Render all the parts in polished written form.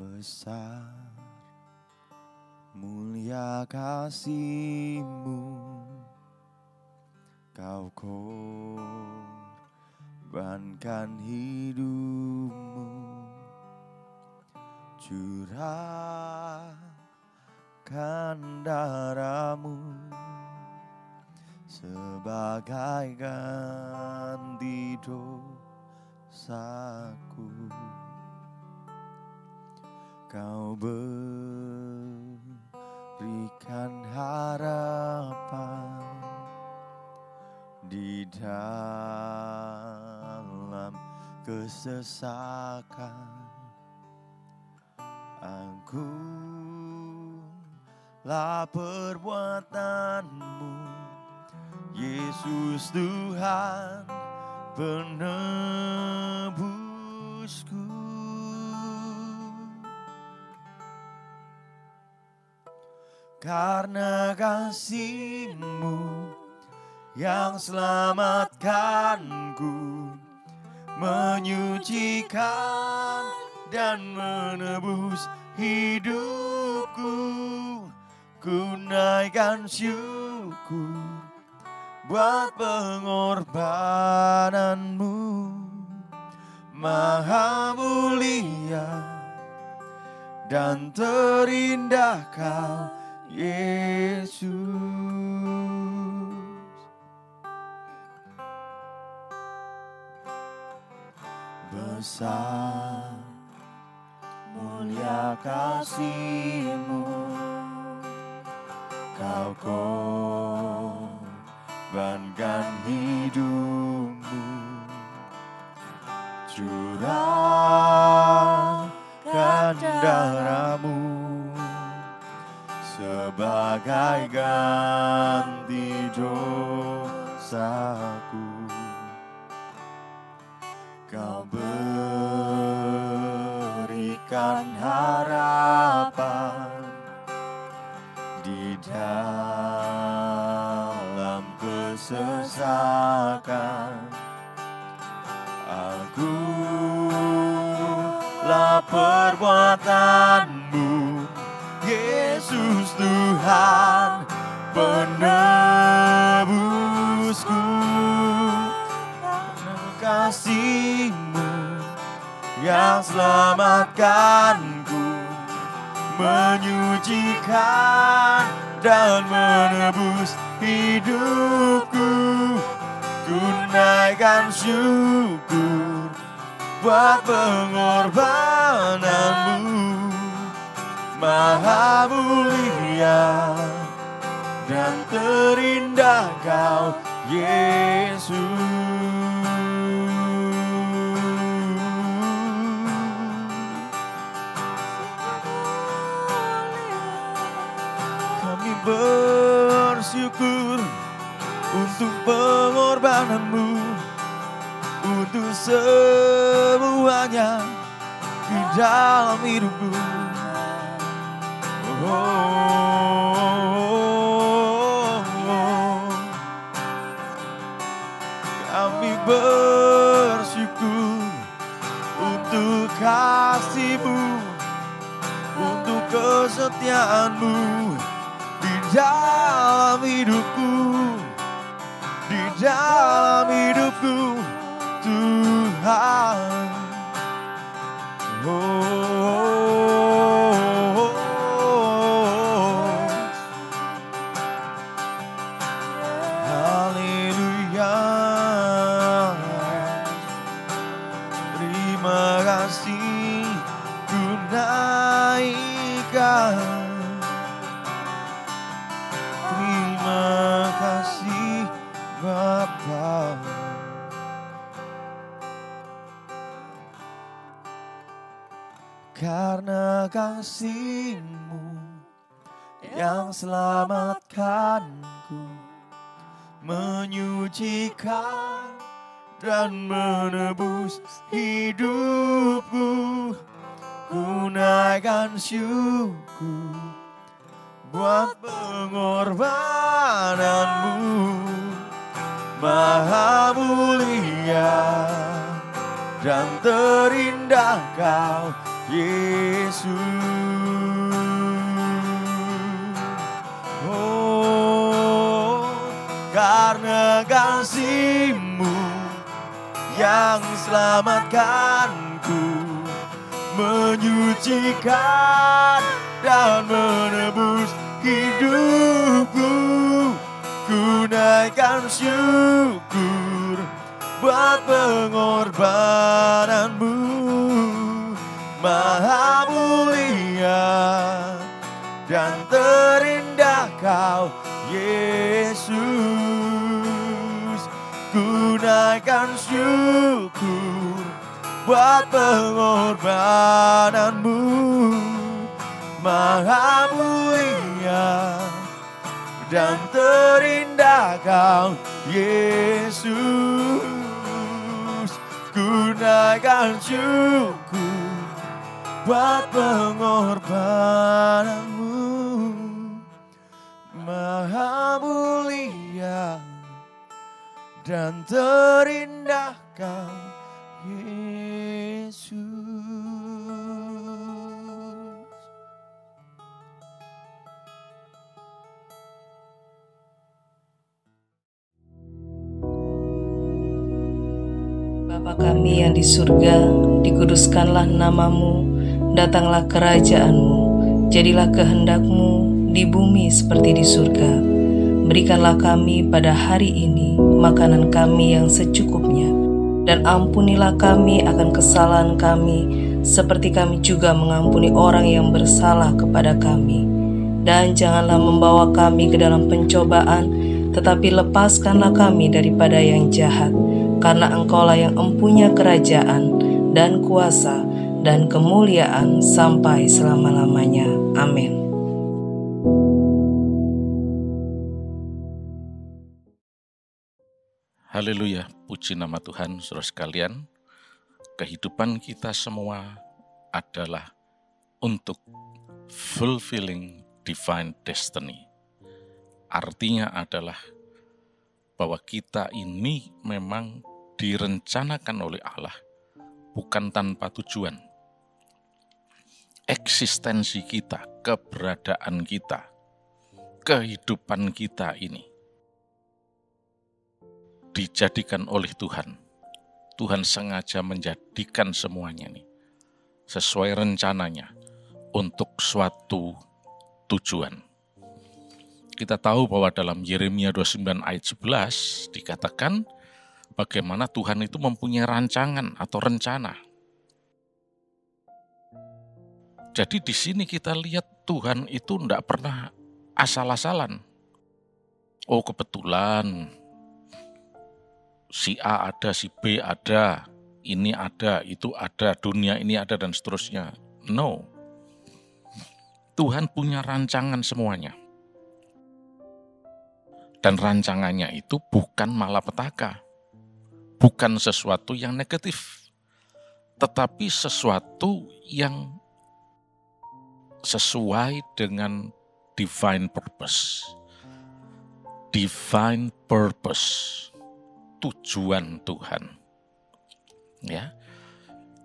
Besar mulia kasih-Mu, Kau korbankan hidup-Mu, curahkan darah-Mu sebagai ganti dosaku. Kau berikan harapan di dalam kesesakan. Ampunilah perbuatan-Mu, Yesus Tuhan penebusku. Karena kasih-Mu yang selamatkanku, menyucikan dan menebus hidupku. Ku naikkan syukur buat pengorbanan-Mu, Maha mulia dan terindah Kau, Yesus. Besar mulia kasih-Mu, Kau korbankan hidup-Mu, curahkan darah-Mu sebagai ganti dosaku. Kau berikan harapan di dalam kesesakan. Akulah perbuatan-Mu, Yesus Tuhan penebusku. Kasih-Mu yang selamatkanku, menyucikan dan menebus hidupku. Ku naikkan syukur buat pengorbanan-Mu, Maha mulia dan terindah Kau, Yesus. Kami bersyukur untuk pengorbanan-Mu, untuk semuanya di dalam hidupku. Kami bersyukur untuk kasih-Mu, untuk kesetiaan-Mu di dalam hidupku, di dalam hidupku, Tuhan. Haleluya. Terima kasih ku naikkan. Terima kasih Bapa. Karena kasih-Mu yang selamatkanku, menyucikan dan menebus hidupku. Ku naikkan syukur buat pengorbanan-Mu, Maha mulia dan terindah Kau, Yesus. Oh, karena kasih-Mu yang selamatkanku, menyucikan dan menebus hidupku. Ku naikkan syukur buat pengorbananmu. Maha mulia dan terindah Kau, Yesus. Ku naikkan syukur buat pengorbananmu. Maha mulia dan terindah Kau, Yesus. Ku naikkan syukur buat pengorbananmu. Maha mulia dan terindah Kau, Yesus. Bapa kami yang di surga, dikuduskanlah nama-Mu, datanglah kerajaan-Mu, jadilah kehendak-Mu di bumi seperti di surga. Berikanlah kami pada hari ini makanan kami yang secukupnya, dan ampunilah kami akan kesalahan kami, seperti kami juga mengampuni orang yang bersalah kepada kami. Dan janganlah membawa kami ke dalam pencobaan, tetapi lepaskanlah kami daripada yang jahat. Karena Engkaulah yang empunya kerajaan dan kuasa dan kemuliaan sampai selama-lamanya. Amin. Haleluya, puji nama Tuhan, saudara sekalian. Kehidupan kita semua adalah untuk fulfilling divine destiny. Artinya adalah bahwa kita ini memang direncanakan oleh Allah, bukan tanpa tujuan. Eksistensi kita, keberadaan kita, kehidupan kita ini dijadikan oleh Tuhan. Tuhan sengaja menjadikan semuanya ini sesuai rencananya untuk suatu tujuan. Kita tahu bahwa dalam Yeremia 29 ayat 11 dikatakan bagaimana Tuhan itu mempunyai rancangan atau rencana. Jadi di sini kita lihat Tuhan itu tidak pernah asal-asalan. Oh kebetulan si A ada, si B ada, ini ada, itu ada, dunia ini ada dan seterusnya. No. Tuhan punya rancangan semuanya. Dan rancangannya itu bukan malapetaka, bukan sesuatu yang negatif, tetapi sesuatu yang sesuai dengan divine purpose. Divine purpose, tujuan Tuhan. Ya.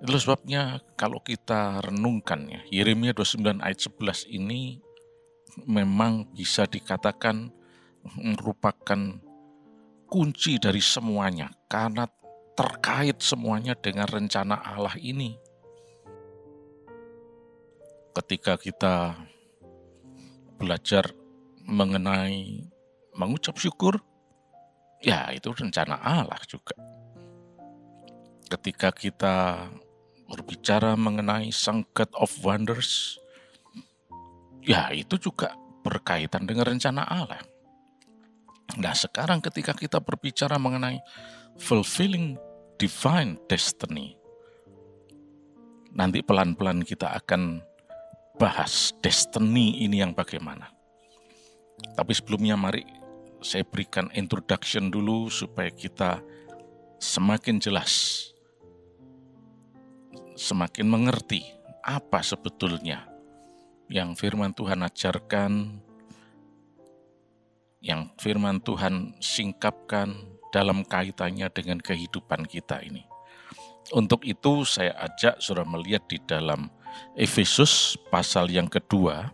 Itu sebabnya kalau kita renungkan ya, Yeremia 29 ayat 11 ini memang bisa dikatakan merupakan kunci dari semuanya, karena terkait semuanya dengan rencana Allah ini. Ketika kita belajar mengenai mengucap syukur, ya itu rencana Allah juga. Ketika kita berbicara mengenai Sang God of Wonders, ya itu juga berkaitan dengan rencana Allah. Nah sekarang ketika kita berbicara mengenai fulfilling divine destiny, nanti pelan-pelan kita akan bahas destiny ini yang bagaimana. Tapi sebelumnya mari saya berikan introduction dulu supaya kita semakin jelas, semakin mengerti apa sebetulnya yang firman Tuhan ajarkan, yang firman Tuhan singkapkan dalam kaitannya dengan kehidupan kita ini. Untuk itu saya ajak saudara melihat di dalam Efesus pasal yang kedua,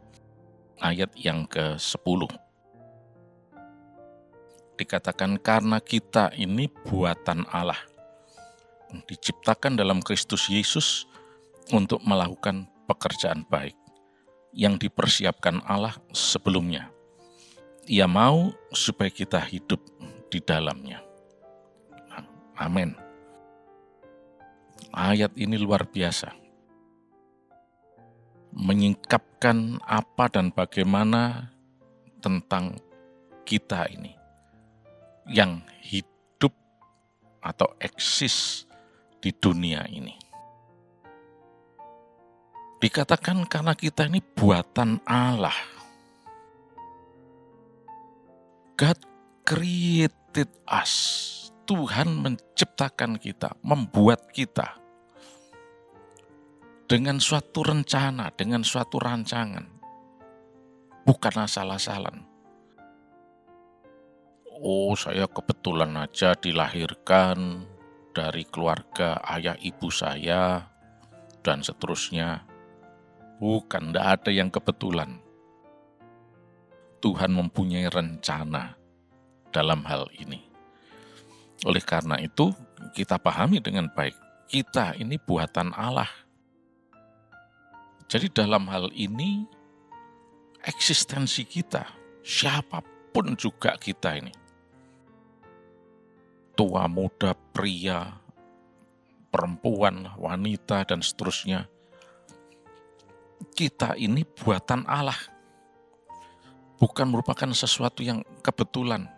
ayat yang ke-10. Dikatakan karena kita ini buatan Allah, diciptakan dalam Kristus Yesus untuk melakukan pekerjaan baik yang dipersiapkan Allah sebelumnya. Ia mau supaya kita hidup di dalamnya. Amin. Ayat ini luar biasa. Menyingkapkan apa dan bagaimana tentang kita ini yang hidup atau eksis di dunia ini. Dikatakan karena kita ini buatan Allah. God created us. Tuhan menciptakan kita, membuat kita dengan suatu rencana, dengan suatu rancangan. Bukan asal-asalan. Oh, saya kebetulan aja dilahirkan dari keluarga ayah ibu saya, dan seterusnya. Bukan, tidak ada yang kebetulan. Tuhan mempunyai rencana dalam hal ini. Oleh karena itu, kita pahami dengan baik, kita ini buatan Allah. Jadi dalam hal ini, eksistensi kita, siapapun juga kita ini, tua, muda, pria, perempuan, wanita, dan seterusnya, kita ini buatan Allah. Bukan merupakan sesuatu yang kebetulan.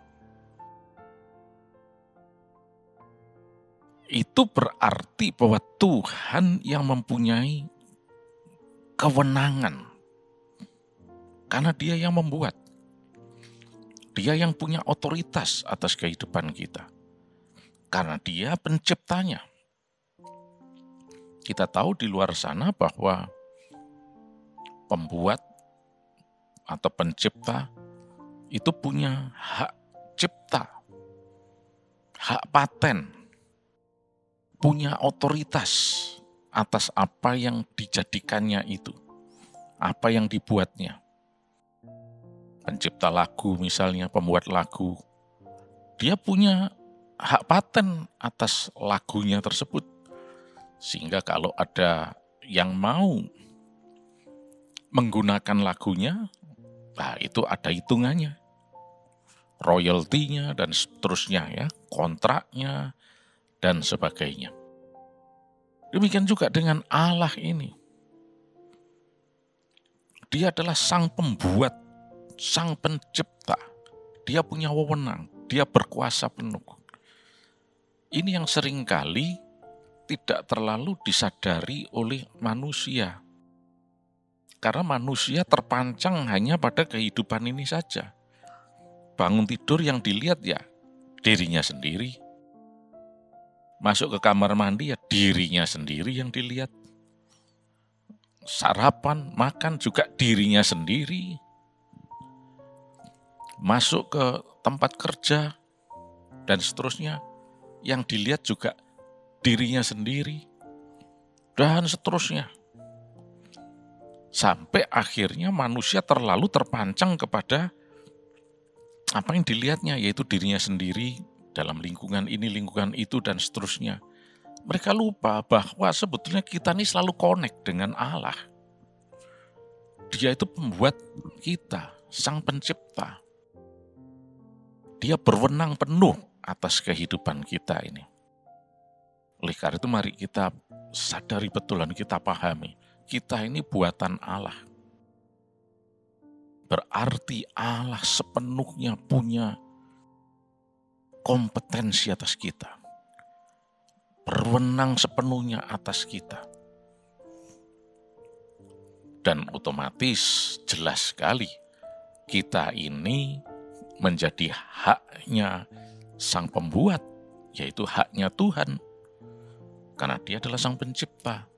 Itu berarti bahwa Tuhan yang mempunyai kewenangan. Karena Dia yang membuat. Dia yang punya otoritas atas kehidupan kita. Karena Dia penciptanya. Kita tahu di luar sana bahwa pembuat atau pencipta itu punya hak cipta, hak paten, punya otoritas atas apa yang dijadikannya itu, apa yang dibuatnya. Pencipta lagu misalnya, pembuat lagu, dia punya hak paten atas lagunya tersebut. Sehingga kalau ada yang mau menggunakan lagunya, nah itu ada hitungannya. Royaltinya dan seterusnya ya, kontraknya, dan sebagainya. Demikian juga dengan Allah ini. Dia adalah sang pembuat, sang pencipta. Dia punya wewenang, dia berkuasa penuh. Ini yang seringkali tidak terlalu disadari oleh manusia. Karena manusia terpancang hanya pada kehidupan ini saja. Bangun tidur yang dilihat ya dirinya sendiri. Masuk ke kamar mandi ya dirinya sendiri yang dilihat. Sarapan, makan juga dirinya sendiri. Masuk ke tempat kerja dan seterusnya, yang dilihat juga dirinya sendiri. Dan seterusnya. Sampai akhirnya manusia terlalu terpancang kepada apa yang dilihatnya, yaitu dirinya sendiri, dalam lingkungan ini, lingkungan itu, dan seterusnya. Mereka lupa bahwa sebetulnya kita ini selalu connect dengan Allah. Dia itu pembuat kita, sang pencipta. Dia berwenang penuh atas kehidupan kita ini. Oleh karena itu mari kita sadari betul dan kita pahami. Kita ini buatan Allah. Berarti Allah sepenuhnya punya kompetensi atas kita. Berwenang sepenuhnya atas kita. Dan otomatis jelas sekali kita ini menjadi haknya sang pembuat, yaitu haknya Tuhan. Karena Dia adalah sang pencipta.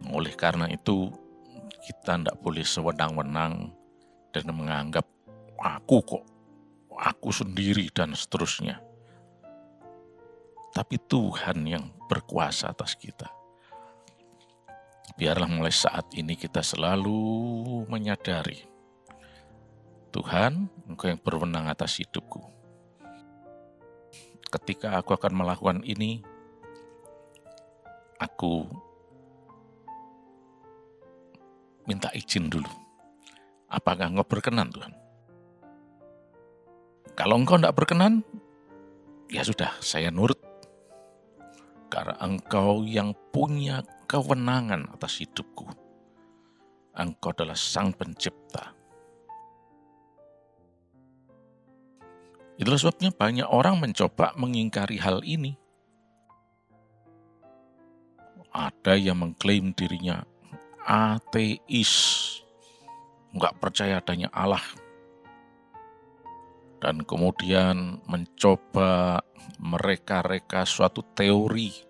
Oleh karena itu kita tidak boleh sewenang-wenang dan menganggap aku sendiri dan seterusnya. Tapi Tuhan yang berkuasa atas kita. biarlah mulai saat ini kita selalu menyadari, Tuhan, Engkau yang berwenang atas hidupku. Ketika aku akan melakukan ini, aku minta izin dulu. Apakah Engkau berkenan, Tuhan? Kalau Engkau tidak berkenan, ya sudah, saya nurut. Karena Engkau yang punya kewenangan atas hidupku. Engkau adalah Sang Pencipta. Itulah sebabnya banyak orang mencoba mengingkari hal ini. Ada yang mengklaim dirinya ateis, nggak percaya adanya Allah. Dan kemudian mencoba mereka-reka suatu teori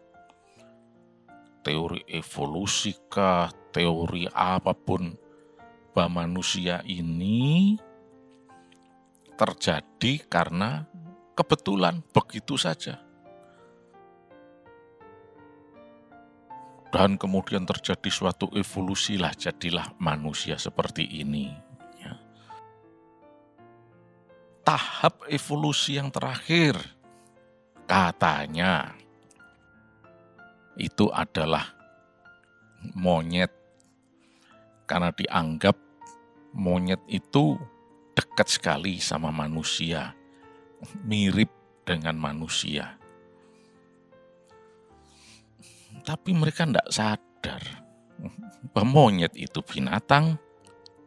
evolusi kah, teori apapun, bahwa manusia ini terjadi karena kebetulan begitu saja. Dan kemudian terjadi suatu evolusi lah, jadilah manusia seperti ini. Ya. Tahap evolusi yang terakhir, katanya, itu adalah monyet. Karena dianggap monyet itu dekat sekali sama manusia, mirip dengan manusia. Tapi mereka tidak sadar bahwa monyet itu binatang,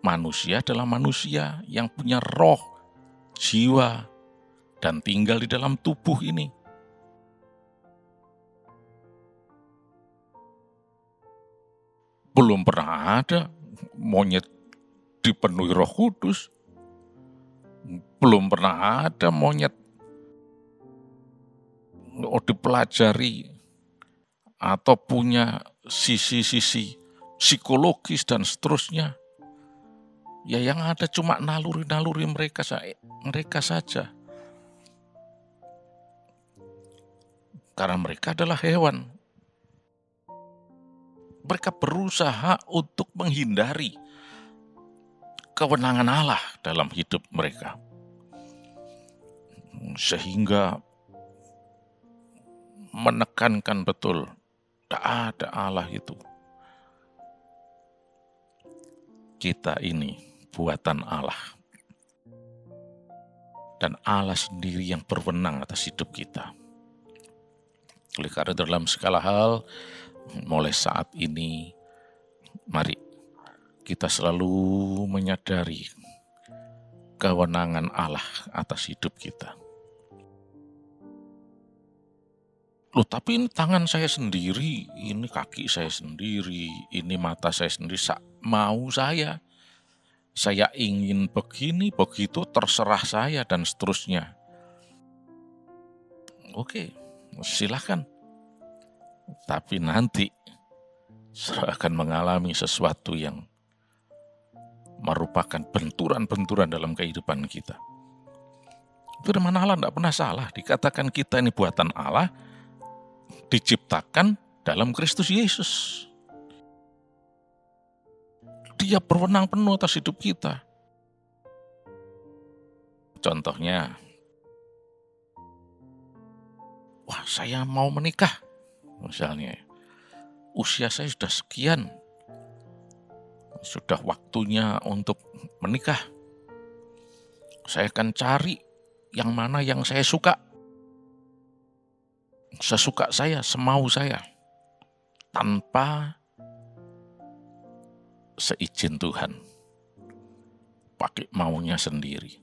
manusia adalah manusia yang punya roh, jiwa, dan tinggal di dalam tubuh ini. Belum pernah ada monyet dipenuhi Roh Kudus. Belum pernah ada monyet dipelajari atau punya sisi-sisi psikologis dan seterusnya. Ya yang ada cuma naluri-naluri mereka saja. Karena mereka adalah hewan. Mereka berusaha untuk menghindari kewenangan Allah dalam hidup mereka. Sehingga menekankan betul, tidak ada Allah itu. Kita ini buatan Allah. Dan Allah sendiri yang berwenang atas hidup kita. Oleh karena dalam segala hal, mulai saat ini, mari kita selalu menyadari kewenangan Allah atas hidup kita. Loh, tapi ini tangan saya sendiri, ini kaki saya sendiri, ini mata saya sendiri, mau saya. Saya ingin begini, begitu, terserah saya, dan seterusnya. Oke, silakan. Tapi nanti saya akan mengalami sesuatu yang merupakan benturan-benturan dalam kehidupan kita. Firman Allah tidak pernah salah. Dikatakan kita ini buatan Allah, diciptakan dalam Kristus Yesus. Dia berwenang penuh atas hidup kita. Contohnya, wah, saya mau menikah. Misalnya, usia saya sudah sekian. Sudah waktunya untuk menikah. Saya akan cari yang mana yang saya suka. Sesuka saya, semau saya. Tanpa seizin Tuhan. Pakai maunya sendiri.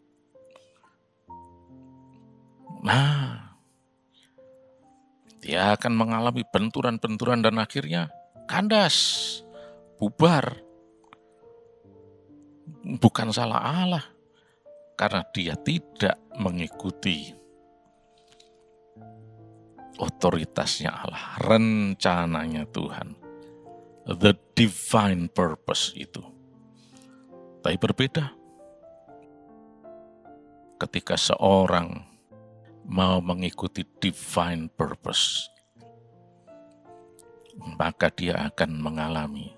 Nah, dia akan mengalami benturan-benturan dan akhirnya kandas, bubar. Bukan salah Allah, karena dia tidak mengikuti otoritasnya Allah, rencananya Tuhan, the divine purpose itu. Tapi berbeda ketika seorang mau mengikuti divine purpose, maka dia akan mengalami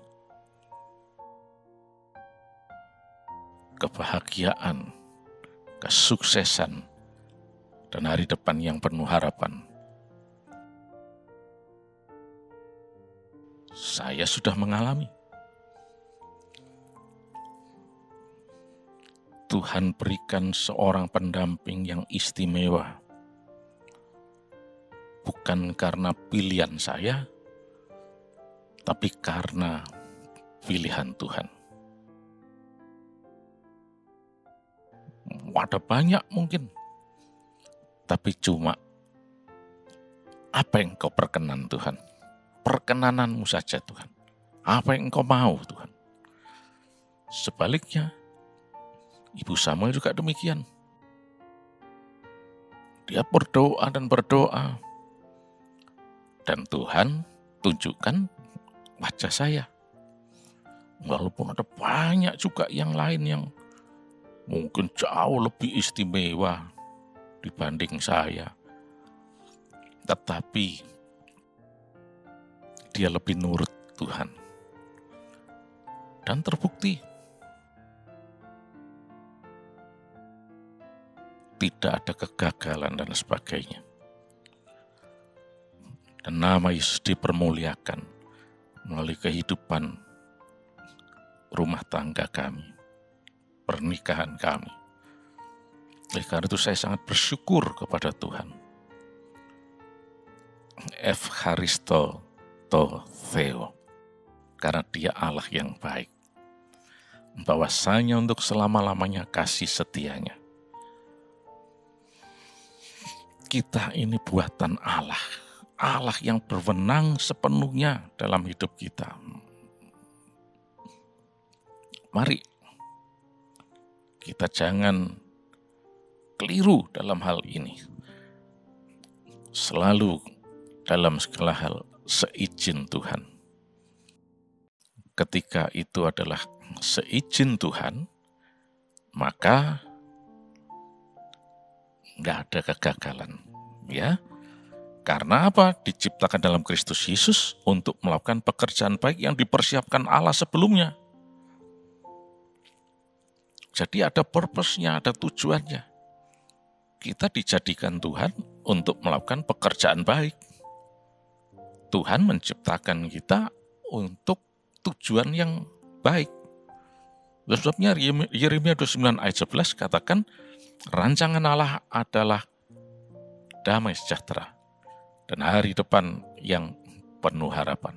kebahagiaan, kesuksesan, dan hari depan yang penuh harapan. Saya sudah mengalami. Tuhan berikan seorang pendamping yang istimewa. Bukan karena pilihan saya, tapi karena pilihan Tuhan. Ada banyak mungkin, tapi cuma apa yang kau perkenan Tuhan? Perkenananmu saja Tuhan. Apa yang kau mau Tuhan? Sebaliknya, Ibu Samuel juga demikian. Dia berdoa dan berdoa. Dan Tuhan tunjukkan wajah saya. Walaupun ada banyak juga yang lain yang mungkin jauh lebih istimewa dibanding saya. Tetapi dia lebih nurut Tuhan. Dan terbukti tidak ada kegagalan dan sebagainya. Dan nama Yesus dipermuliakan melalui kehidupan rumah tangga kami, pernikahan kami. Oleh karena itu saya sangat bersyukur kepada Tuhan. Evharisto to Theo, karena Dia Allah yang baik. Bahwasanya untuk selama-lamanya kasih setianya. Kita ini buatan Allah. Allah yang berwenang sepenuhnya dalam hidup kita. Mari kita jangan keliru dalam hal ini. Selalu dalam segala hal seizin Tuhan. Ketika itu adalah seizin Tuhan, maka nggak ada kegagalan. Ya. Karena apa? Diciptakan dalam Kristus Yesus untuk melakukan pekerjaan baik yang dipersiapkan Allah sebelumnya. Jadi ada purpose-nya, ada tujuannya. Kita dijadikan Tuhan untuk melakukan pekerjaan baik. Tuhan menciptakan kita untuk tujuan yang baik. Sebabnya Yeremia 29 ayat 11 katakan, rancangan Allah adalah damai sejahtera dan hari depan yang penuh harapan.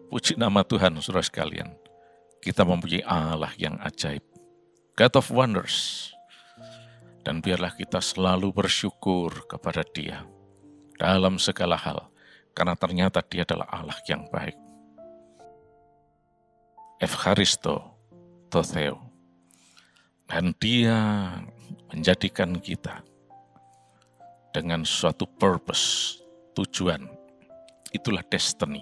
Puji nama Tuhan, saudara sekalian. Kita mempunyai Allah yang ajaib, God of wonders. Dan biarlah kita selalu bersyukur kepada Dia dalam segala hal, karena ternyata Dia adalah Allah yang baik. Evharisto to Theo. Dan Dia menjadikan kita dengan suatu purpose, tujuan, itulah destiny,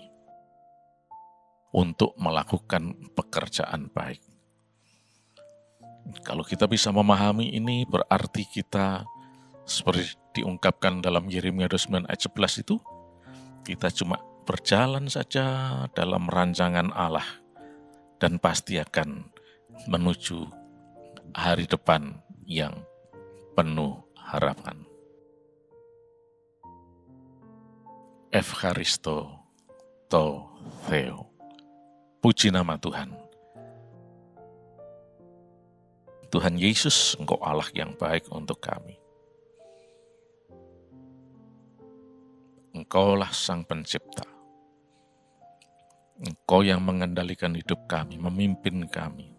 untuk melakukan pekerjaan baik. Kalau kita bisa memahami ini, berarti kita, seperti diungkapkan dalam Yeremia 29 ayat 11 itu, kita cuma berjalan saja dalam rancangan Allah, dan pasti akan menuju hari depan yang penuh harapan. Evharisto to Theo. Puji nama Tuhan. Tuhan Yesus, Engkau Allah yang baik untuk kami. Engkaulah Sang Pencipta. Engkau yang mengendalikan hidup kami, memimpin kami,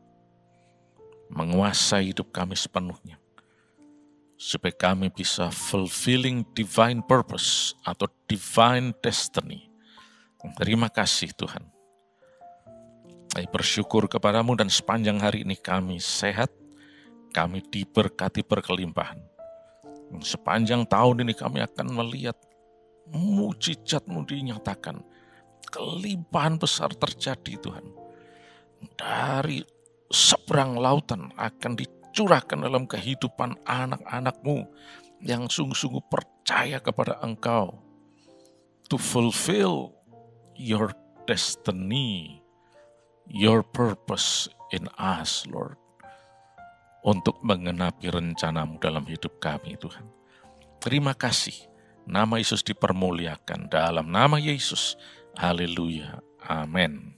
menguasai hidup kami sepenuhnya, supaya kami bisa fulfilling divine purpose atau divine destiny. Terima kasih Tuhan. Saya bersyukur kepadamu dan sepanjang hari ini kami sehat, kami diberkati berkelimpahan. Sepanjang tahun ini kami akan melihat mujizat-Mu dinyatakan. Kelimpahan besar terjadi Tuhan. Dari seberang lautan akan dicurahkan dalam kehidupan anak-anak-Mu yang sungguh-sungguh percaya kepada Engkau. To fulfill your destiny, your purpose in us, Lord, untuk menggenapi rencanamu dalam hidup kami, Tuhan. Terima kasih. Nama Yesus dipermuliakan dalam nama Yesus. Haleluya. Amin.